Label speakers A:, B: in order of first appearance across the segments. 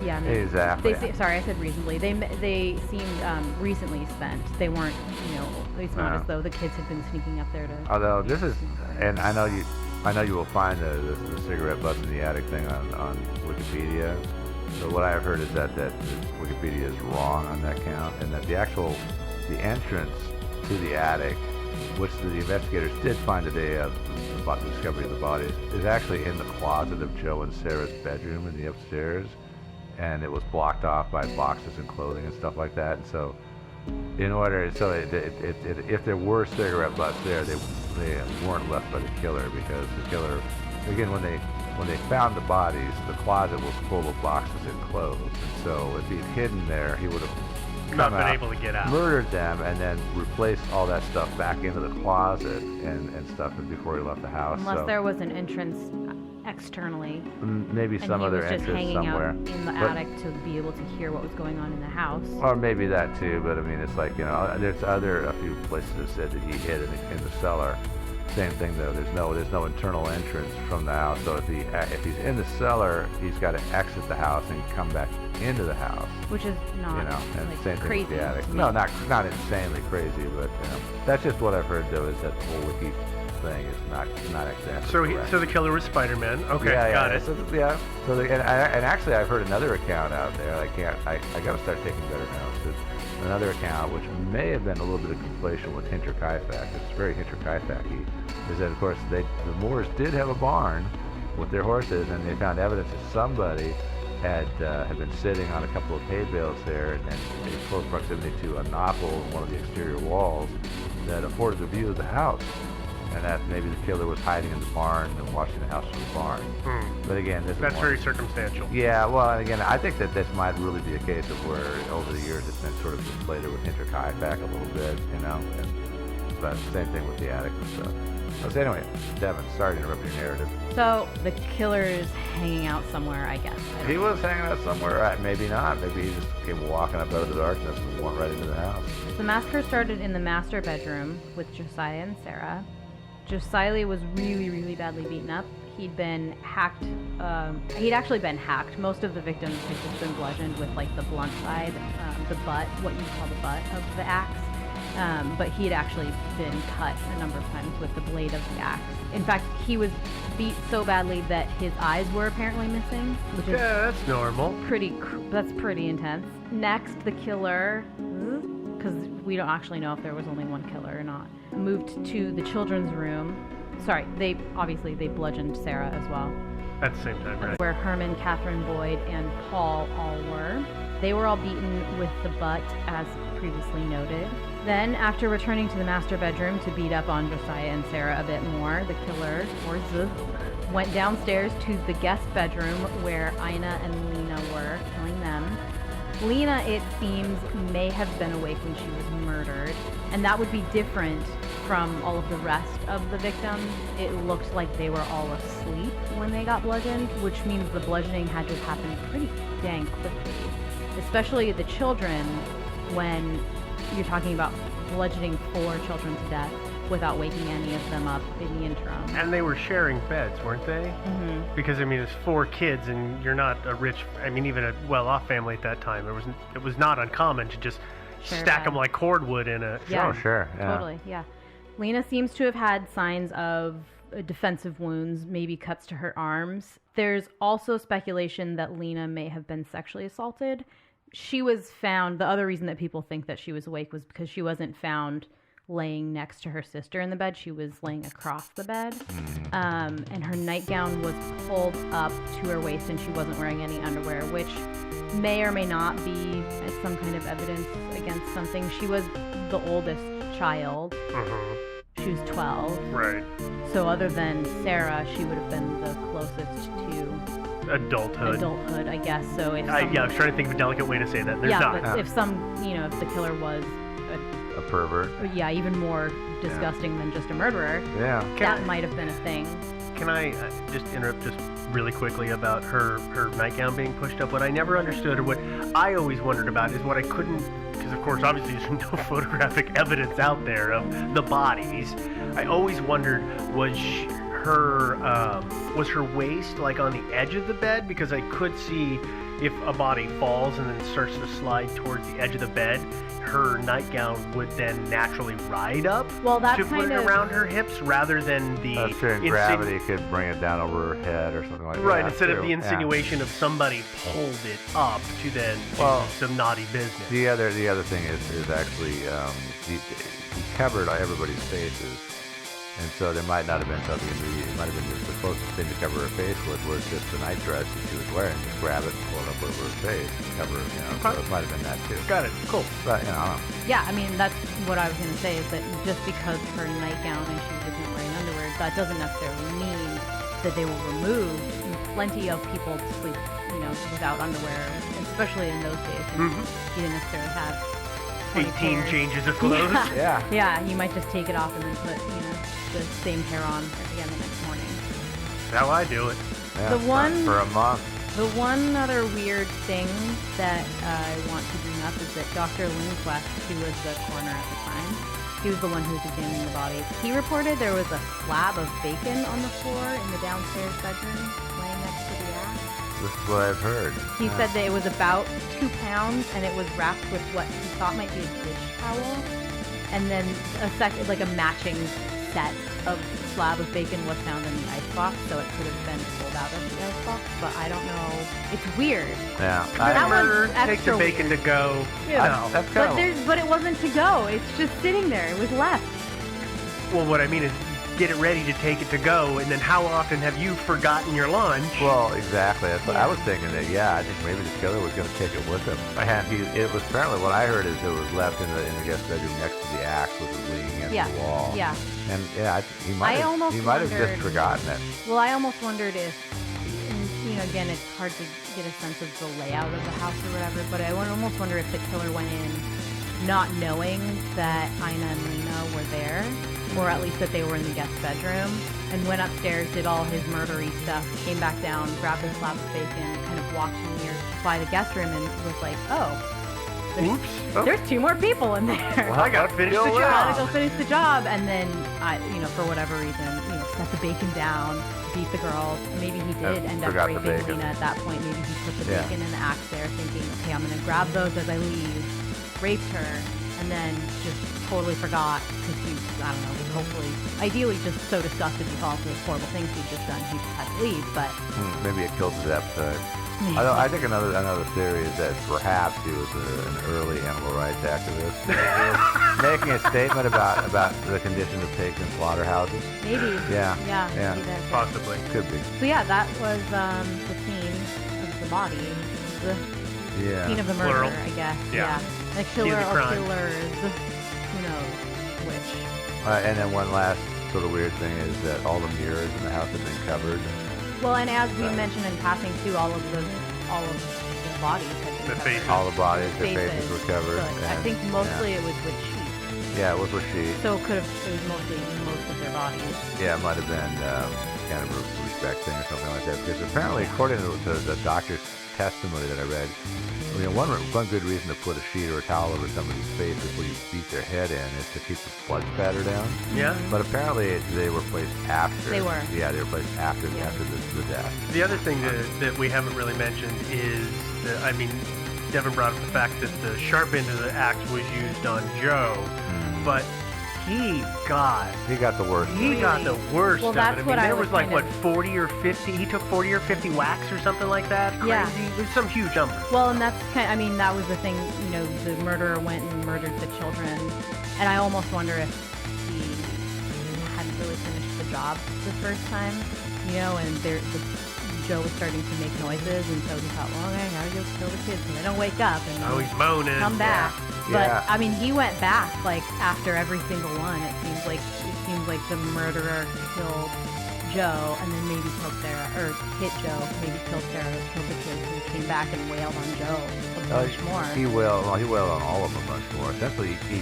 A: Yeah, no,
B: Exactly.
A: sorry, I said reasonably. They seemed recently spent. They weren't, it's not as though the kids had been sneaking up there to.
B: Although this is, and I know you will find the cigarette butts in the attic thing on Wikipedia. So what I have heard is that Wikipedia is wrong on that count, and that the entrance to the attic, which the investigators did find the day of the discovery of the bodies, is actually in the closet of Joe and Sarah's bedroom in the upstairs, and it was blocked off by boxes and clothing and stuff like that. And so, if there were cigarette butts there, they weren't left by the killer, because the killer, again, when they found the bodies, the closet was full of boxes and clothes. And so if he'd hidden there, he would have
C: not been able to get out,
B: murdered them, and then replaced all that stuff back into the closet and stuff before he left the house.
A: Unless there was an entrance externally.
B: Maybe some other entrance somewhere.
A: And he was just hanging out in the attic to be able to hear what was going on in the house.
B: Or maybe that too, but I mean, it's like, there's a few places that said that he hid in the cellar. Same thing though. There's no internal entrance from the house. So if he's in the cellar, he's got to exit the house and come back into the house.
A: Which is not
B: and same thing
A: crazy.
B: With the attic. No, not insanely crazy, but that's just what I've heard though. Is that the whole wiki thing is not exactly.
C: So the killer was Spider-Man. Okay, got it.
B: So, and actually, I've heard another account out there. I got to start taking better notes. It's another account which may have been a little bit of conflation with Hinterkaifeck. It's very Hinterkaifeck-y. Is that, of course, the Moors did have a barn with their horses, and they found evidence that somebody had been sitting on a couple of hay bales there, and in close proximity to a knothole in one of the exterior walls that afforded a view of the house, and that maybe the killer was hiding in the barn and watching the house from the barn. But again,
C: that's very circumstantial.
B: Yeah, well, again, I think that this might really be a case of where over the years it's been sort of conflated with Hinterkaifeck a little bit, but same thing with the attic and stuff. So anyway, Devin, sorry to interrupt your narrative.
A: So the killer's hanging out somewhere, I guess.
B: He was hanging out somewhere. Maybe not. Maybe he just came walking up out of the darkness and went right into the house.
A: The massacre started in the master bedroom with Josiah and Sarah. Josiah was really, really badly beaten up. He'd been hacked. He'd actually been hacked. Most of the victims had just been bludgeoned with like the blunt side, the butt, what you call the butt of the axe. But he had actually been cut a number of times with the blade of the axe. In fact, he was beat so badly that his eyes were apparently missing, which is
C: that's normal.
A: That's pretty intense. Next, the killer, because we don't actually know if there was only one killer or not, moved to the children's room. Sorry, they bludgeoned Sarah as well.
C: At the same time, right?
A: Where Herman, Catherine Boyd, and Paul all were. They were all beaten with the butt, as previously noted. Then, after returning to the master bedroom to beat up on Josiah and Sarah a bit more, the killer, or Z, went downstairs to the guest bedroom where Ina and Lena were, killing them. Lena, it seems, may have been awake when she was murdered, and that would be different from all of the rest of the victims. It looked like they were all asleep when they got bludgeoned, which means the bludgeoning had to happen pretty dang quickly. Especially the children, when you're talking about bludgeoning 4 children to death without waking any of them up in the interim.
C: And they were sharing beds, weren't they?
A: Mm-hmm.
C: Because, it's 4 kids, and you're not a rich, even a well-off family at that time. It was not uncommon to just stack them like cordwood in a...
A: Yeah,
B: oh, sure. Yeah.
A: Totally, yeah. Lena seems to have had signs of defensive wounds, maybe cuts to her arms. There's also speculation that Lena may have been sexually assaulted. She was found, the other reason that people think that she was awake was because she wasn't found laying next to her sister in the bed. She was laying across the bed. And her nightgown was pulled up to her waist and she wasn't wearing any underwear, which may or may not be some kind of evidence against something. She was the oldest child. She was 12.
C: Right.
A: So other than Sarah, she would have been the closest to adulthood, I guess. So if
C: I was trying to think of a delicate way to say that. There's not.
A: But if the killer was
B: a pervert.
A: Yeah, even more disgusting than just a murderer.
B: Yeah.
A: That might have been a thing.
C: Can I just interrupt just really quickly about her nightgown being pushed up? What I never understood, or what I always wondered about, is what I couldn't, because of course obviously there's no photographic evidence out there of the bodies. I always wondered, was her waist like on the edge of the bed? Because I could see if a body falls and then starts to slide towards the edge of the bed, her nightgown would then naturally ride up to put it around her hips rather than the
B: gravity could bring it down over her head or something like that.
C: Right, instead of the insinuation of somebody pulled it up to then do some naughty business.
B: The other thing is actually he covered everybody's faces. And so there might not have been something immediate. It might have been just the closest thing to cover her face was just the nightdress that she was wearing. Just grab it and pull it up over her face and cover it, So it might have been that too.
C: Got it. Cool.
B: But, I don't know.
A: Yeah, I mean, that's what I was going to say, is that just because her nightgown and she wasn't wearing underwear, that doesn't necessarily mean that they were removed. Plenty of people sleep, without underwear, especially in those days. And you didn't necessarily have
C: 18 changes of clothes.
B: Yeah.
A: Yeah, you might just take it off and then put, the same pair on again the next morning.
C: That's how I do it.
B: Yeah, for a month.
A: The one other weird thing that I want to bring up is that Dr. Lindquist, who was the coroner at the time, he was the one who was examining the bodies. He reported there was a slab of bacon on the floor in the downstairs bedroom, laying next to the axe.
B: This is what I've heard.
A: He said that it was about 2 pounds, and it was wrapped with what he thought might be a dish towel, and then a matching set of slab of bacon was found in the icebox, so it could have been pulled out of the icebox, but I don't know. It's weird.
B: Yeah.
A: That
C: murder,
A: one's
C: take the bacon
A: weird.
C: to go.
B: That's kind
A: But it wasn't to go. It's just sitting there. It was left.
C: Well, what I mean is, get it ready to take it to go, and then how often have you forgotten your lunch?
B: Well, exactly. That's what I was thinking. That I think maybe the killer was going to take it with him. It was apparently what I heard is it was left in the guest bedroom next to the axe, which was leaning against the wall.
A: Yeah.
B: And he might have just forgotten it.
A: Well, I almost wondered if, again, it's hard to get a sense of the layout of the house or whatever, but I almost wonder if the killer went in not knowing that Ina and Lena were there, or at least that they were in the guest bedroom, and went upstairs, did all his murdery stuff, came back down, grabbed a slab of bacon, kind of walked by the guest room and was like, there's 2 more people in there.
C: Well, I gotta finish the job.
A: Gotta go finish the job, and then for whatever reason, set the bacon down, beat the girls. Maybe he did end up raping Lena at that point. Maybe he put the bacon in the axe there, thinking, okay, I'm gonna grab those as I leave, raped her, and then just totally forgot because he, was hopefully, ideally, just so disgusted with all the horrible things he'd just done, he just had to leave. But
B: maybe it killed his appetite. I think another theory is that perhaps he was an early animal rights activist, making a statement about the condition of pigs in slaughterhouses.
A: Maybe.
B: Yeah.
A: Maybe that's
C: possibly.
B: Could be.
A: So yeah, that was the scene of the body. The scene of the murder,
C: Plural.
A: I guess.
C: Yeah.
A: The killer
C: of the
A: or
C: crime.
A: killers. Who knows which.
B: And then one last sort of weird thing is that all the mirrors in the house have been covered.
A: Well, and as we mentioned in passing too, all of the bodies had been covered.
C: Faces.
B: All the bodies, their faces were covered.
A: But I think mostly it was with sheets.
B: Yeah, it was with sheets.
A: So it was mostly most of their bodies.
B: Yeah, it might have been kind of a respect thing or something like that. Because apparently, according to the doctor's testimony that I read, one good reason to put a sheet or a towel over somebody's face before you beat their head in is to keep the blood spatter down.
C: Yeah.
B: But apparently they were placed after.
A: They were.
B: Yeah, they were placed after the death.
C: The other thing that we haven't really mentioned is that, Devin brought up the fact that the sharp end of the axe was used on Joe, but he got
B: the worst.
C: He got the worst
A: well,
C: of
A: that's
C: it.
A: what
C: there
A: I
C: was
A: was
C: like,
A: kind of...
C: 40 or 50? He took 40 or 50 whacks or something like that? Crazy.
A: Yeah.
C: It was some huge number.
A: Well, and that's that was the thing, the murderer went and murdered the children, and I almost wonder if he hadn't really finished the job the first time, and Joe was starting to make noises, and so he thought, well, okay, I gotta go kill the kids so they don't wake up and
C: he's moaning.
A: come back.
B: Yeah.
A: But he went back after every single one. It seems like the murderer killed Joe and then maybe killed Sarah, or hit Joe, maybe killed Sarah, killed the kids, and came back and wailed on Joe a bunch more.
B: He wailed on all of them a bunch more. Essentially, he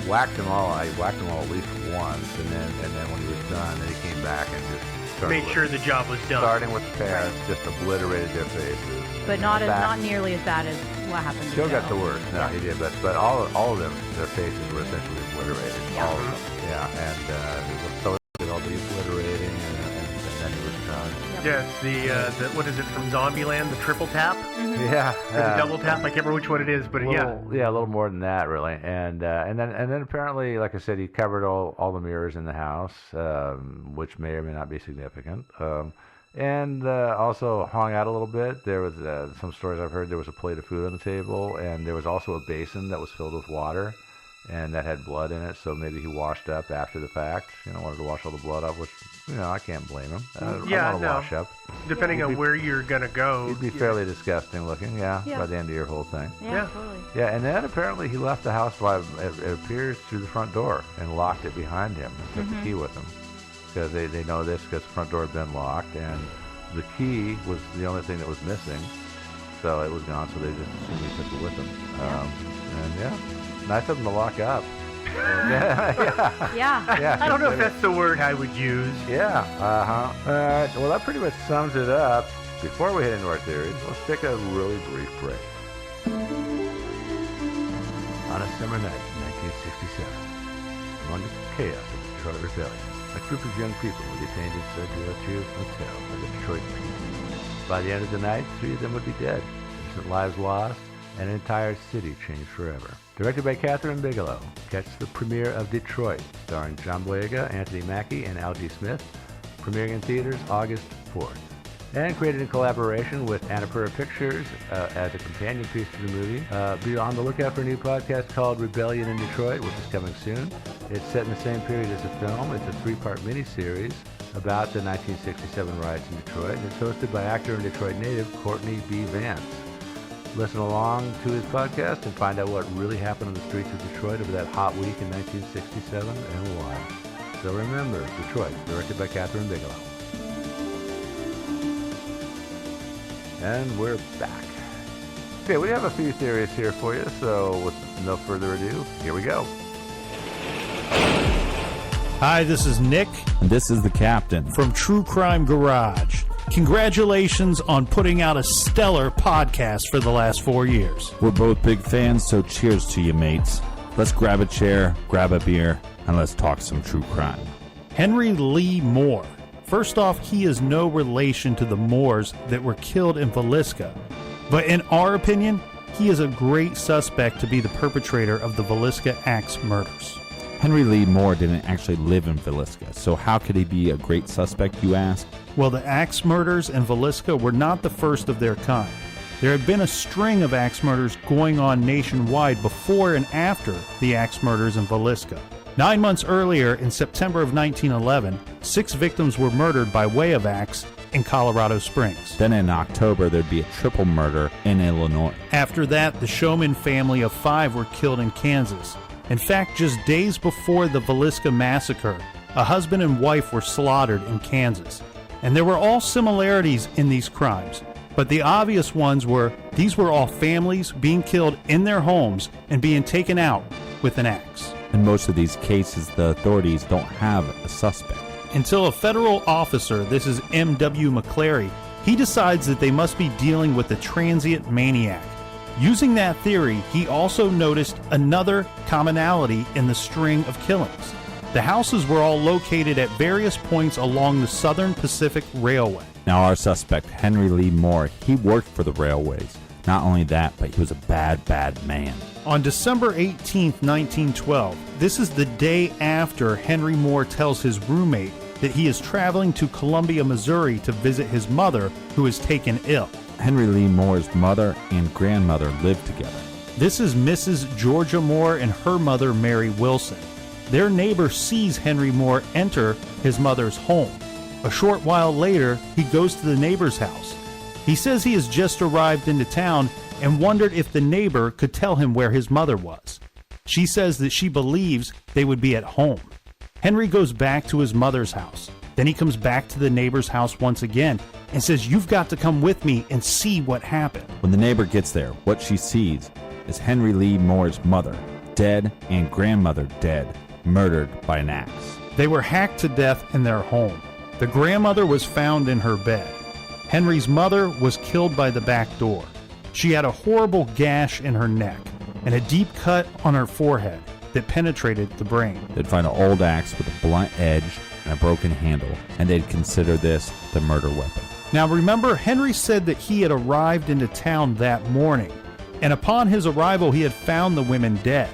B: whacked them all. I whacked them all at least once, and then when he was done, then he came back and just
C: made sure the job was done.
B: Starting with the parents, just obliterated their faces.
A: But not nearly as bad as what happened to
B: Joe.
A: Joe
B: Got the worst. No, he did. But all of them, their faces were essentially obliterated.
A: Yeah.
B: All of them. Yeah, and it was so did all the obliterating, and then he was done.
A: Yep.
C: Yeah, it's the what is it from Zombieland? The triple tap?
B: Yeah.
C: Or the double tap? I can't remember which one it is, but
B: Yeah, a little more than that, really. And then apparently, like I said, he covered all the mirrors in the house, which may or may not be significant. And also hung out a little bit. There was some stories I've heard. There was a plate of food on the table, and there was also a basin that was filled with water, and that had blood in it. So maybe he washed up after the fact. Wanted to wash all the blood up, which I can't blame him. I want to wash up.
C: Depending on where you're gonna go,
B: he'd be fairly disgusing looking. Yeah, by the end of your whole thing.
A: Yeah, totally.
B: Yeah, and then apparently he left the house by it appears through the front door and locked it behind him and took the key with him. Because they know this because the front door had been locked and the key was the only thing that was missing, so it was gone. So they just assumed he took it with him. Nice of him to lock up.
A: Yeah.
C: I don't know if that's the word I would use.
B: Yeah. All right. Well, that pretty much sums it up. Before we head into our theories, let's take a really brief break. On a summer night in 1967, among the chaos of the Detroit Rebellion, a group of young people were detained inside the Arterial Hotel by the Detroit PD. By the end of the night, 3 of them would be dead, innocent lives lost, and an entire city changed forever. Directed by Catherine Bigelow, catch the premiere of Detroit, starring John Boyega, Anthony Mackie, and Algie Smith, premiering in theaters August 4th. And created in collaboration with Annapurna Pictures as a companion piece to the movie. Be on the lookout for a new podcast called Rebellion in Detroit, which is coming soon. It's set in the same period as the film. It's a 3-part miniseries about the 1967 riots in Detroit, and it's hosted by actor and Detroit native Courtney B. Vance. Listen along to his podcast and find out what really happened on the streets of Detroit over that hot week in 1967 and why. So remember, Detroit, directed by Catherine Bigelow. And we're back. Okay, we have a few theories here for you, so with no further ado, here we go.
D: Hi, this is Nick.
E: And this is the Captain.
D: From True Crime Garage. Congratulations on putting out a stellar podcast for the last 4 years.
E: We're both big fans, so cheers to you, mates. Let's grab a chair, grab a beer, and let's talk some true crime.
D: Henry Lee Moore. First off, he is no relation to the Moores that were killed in Villisca. But in our opinion, he is a great suspect to be the perpetrator of the Villisca Axe murders.
E: Henry Lee Moore didn't actually live in Villisca, so how could he be a great suspect, you ask?
D: Well, the Axe murders in Villisca were not the first of their kind. There had been a string of axe murders going on nationwide before and after the axe murders in Villisca. 9 months earlier, in September of 1911, 6 victims were murdered by way of axe in Colorado Springs.
E: Then in October, there'd be a triple murder in Illinois.
D: After that, the Showman family of 5 were killed in Kansas. In fact, just days before the Villisca massacre, a husband and wife were slaughtered in Kansas. And there were all similarities in these crimes. But the obvious ones were, these were all families being killed in their homes and being taken out with an axe.
E: In most of these cases, the authorities don't have a suspect.
D: Until a federal officer, this is M.W. McClary, he decides that they must be dealing with a transient maniac. Using that theory, he also noticed another commonality in the string of killings. The houses were all located at various points along the Southern Pacific Railway.
E: Now our suspect, Henry Lee Moore, he worked for the railways. Not only that, but he was a bad, bad man.
D: On December 18, 1912, this is the day after Henry Moore tells his roommate that he is traveling to Columbia, Missouri to visit his mother, who is taken ill.
E: Henry Lee Moore's mother and grandmother lived together.
D: This is Mrs. Georgia Moore and her mother, Mary Wilson. Their neighbor sees Henry Moore enter his mother's home. A short while later, he goes to the neighbor's house. He says he has just arrived into town and wondered if the neighbor could tell him where his mother was. She says that she believes they would be at home. Henry goes back to his mother's house. Then he comes back to the neighbor's house once again and says, "You've got to come with me and see what happened."
E: When the neighbor gets there, what she sees is Henry Lee Moore's mother dead and grandmother dead, murdered by an axe.
D: They were hacked to death in their home. The grandmother was found in her bed. Henry's mother was killed by the back door. She had a horrible gash in her neck and a deep cut on her forehead that penetrated the brain.
E: They'd find an old axe with a blunt edge and a broken handle, and they'd consider this the murder weapon.
D: Now remember, Henry said that he had arrived into town that morning, and upon his arrival he had found the women dead.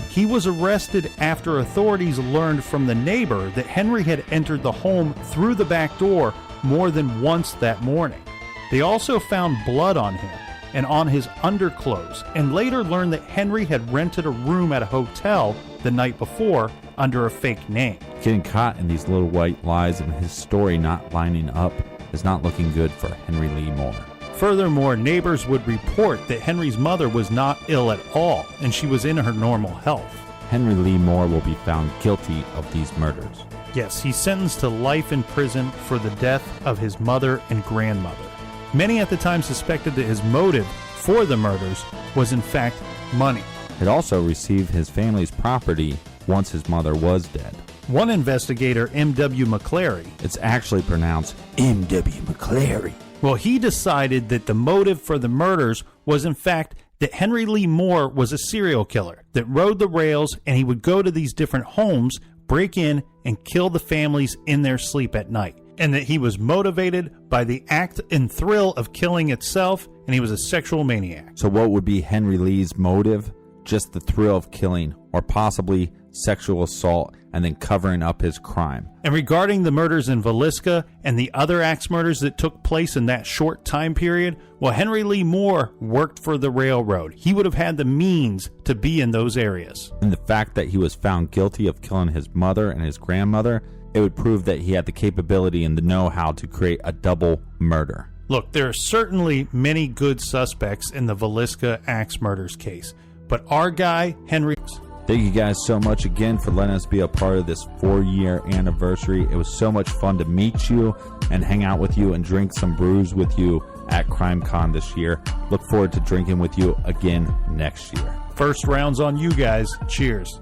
D: He was arrested after authorities learned from the neighbor that Henry had entered the home through the back door more than once that morning. They also found blood on him and on his underclothes, and later learned that Henry had rented a room at a hotel the night before under a fake name.
E: Getting caught in these little white lies and his story not lining up is not looking good for Henry Lee Moore.
D: Furthermore, neighbors would report that Henry's mother was not ill at all, and she was in her normal health.
E: Henry Lee Moore will be found guilty of these murders.
D: Yes, he's sentenced to life in prison for the death of his mother and grandmother. Many at the time suspected that his motive for the murders was in fact money.
E: It also received his family's property once his mother was dead.
D: One investigator, M.W. McClary,
E: It's actually pronounced M.W. McClary.
D: well, he decided that the motive for the murders was in fact that Henry Lee Moore was a serial killer that rode the rails, and he would go to these different homes, break in, and kill the families in their sleep at night. And that he was motivated by the act and thrill of killing itself, and he was a sexual maniac.
E: So what would be Henry Lee's motive? Just the thrill of killing, or possibly sexual assault and then covering up his crime.
D: And regarding the murders in Villisca and the other axe murders that took place in that short time period, well, Henry Lee Moore worked for the railroad. He would have had the means to be in those areas.
E: And the fact that he was found guilty of killing his mother and his grandmother, it would prove that he had the capability and the know-how to create a double murder.
D: Look, there are certainly many good suspects in the Villisca axe murders case, but our guy, Henry...
E: Thank you guys so much again for letting us be a part of this 4-year anniversary. It was so much fun to meet you and hang out with you and drink some brews with you at CrimeCon this year. Look forward to drinking with you again next year.
D: First round's on you guys. Cheers.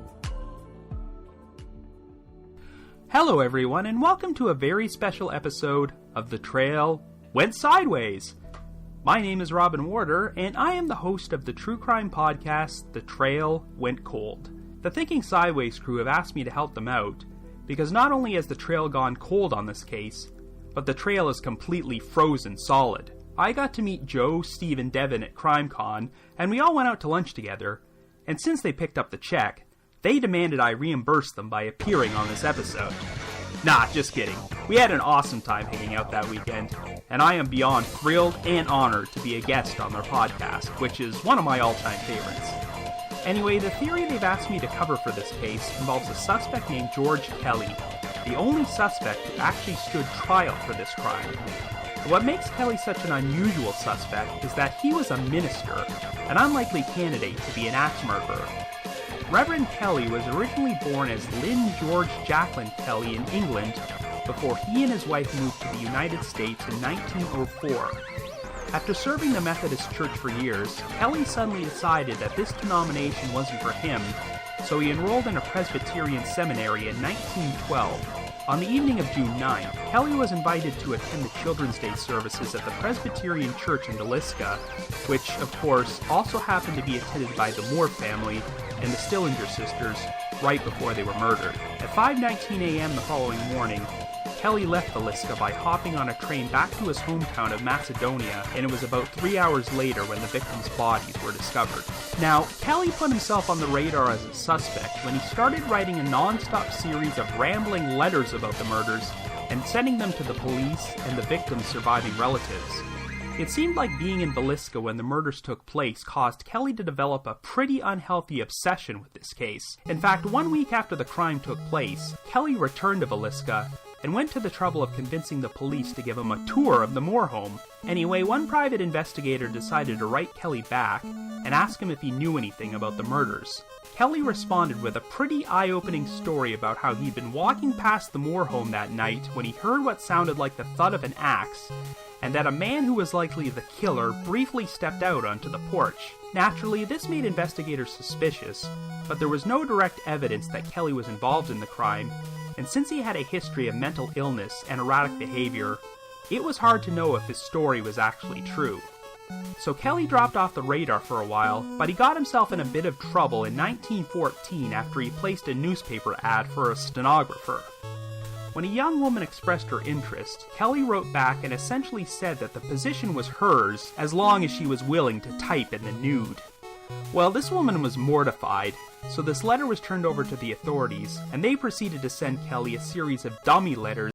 F: Hello everyone, and welcome to a very special episode of The Trail Went Sideways. My name is Robin Warder, and I am the host of the true crime podcast, The Trail Went Cold. The Thinking Sideways crew have asked me to help them out, because not only has the trail gone cold on this case, but the trail is completely frozen solid. I got to meet Joe, Steve, and Devin at CrimeCon, and we all went out to lunch together, and since they picked up the check, they demanded I reimburse them by appearing on this episode. Nah, just kidding. We had an awesome time hanging out that weekend, and I am beyond thrilled and honored to be a guest on their podcast, which is one of my all-time favorites. Anyway, the theory they've asked me to cover for this case involves a suspect named George Kelly, the only suspect who actually stood trial for this crime. What makes Kelly such an unusual suspect is that he was a minister, an unlikely candidate to be an axe murderer. Reverend Kelly was originally born as Lynn George Jacqueline Kelly in England before he and his wife moved to the United States in 1904. After serving the Methodist Church for years, Kelly suddenly decided that this denomination wasn't for him, so he enrolled in a Presbyterian seminary in 1912. On the evening of June 9th, Kelly was invited to attend the Children's Day services at the Presbyterian Church in Villisca, which, of course, also happened to be attended by the Moore family and the Stillinger sisters right before they were murdered. At 5:19 a.m. the following morning, Kelly left Villisca by hopping on a train back to his hometown of Macedonia, and it was about 3 hours later when the victims' bodies were discovered. Now, Kelly put himself on the radar as a suspect when he started writing a non-stop series of rambling letters about the murders and sending them to the police and the victims' surviving relatives. It seemed like being in Villisca when the murders took place caused Kelly to develop a pretty unhealthy obsession with this case. In fact, 1 week after the crime took place, Kelly returned to Villisca and went to the trouble of convincing the police to give him a tour of the Moore home. Anyway, one private investigator decided to write Kelly back and ask him if he knew anything about the murders. Kelly responded with a pretty eye-opening story about how he'd been walking past the Moore home that night when he heard what sounded like the thud of an axe, and that a man who was likely the killer briefly stepped out onto the porch. Naturally, this made investigators suspicious, but there was no direct evidence that Kelly was involved in the crime, and since he had a history of mental illness and erratic behavior, it was hard to know if his story was actually true. So Kelly dropped off the radar for a while, but he got himself in a bit of trouble in 1914 after he placed a newspaper ad for a stenographer. When a young woman expressed her interest, Kelly wrote back and essentially said that the position was hers as long as she was willing to type in the nude. Well, this woman was mortified, so this letter was turned over to the authorities, and they proceeded to send Kelly a series of dummy letters